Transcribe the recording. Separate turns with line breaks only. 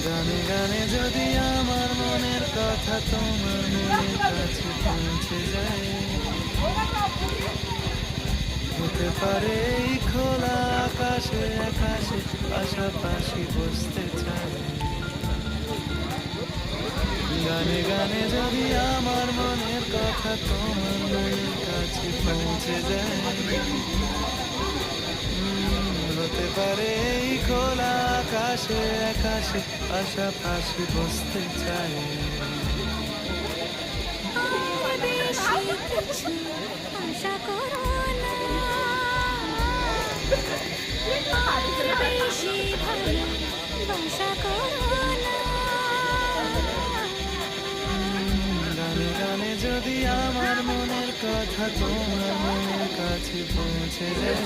গানে গানে যদি আমার মনের কথা তোমার মনের কাছে পৌঁছে যায়, হতে পারে এই খোলা আকাশে আকাশে পাশাপাশি বসতে চাই। গানে গানে যদি আমার মনের কথা তোমার মনের কাছে পৌঁছে যায়, হতে পারে এই খোলা আকাশে আকাশে পাশাপাশি বসতে চাই।
বেশি কিছু আশা করো না, আর বেশি ভালোবাসা করো না।
গানে গানে যদি আমার মনের কথা তোমার মনের কাছে পৌঁছে যায়,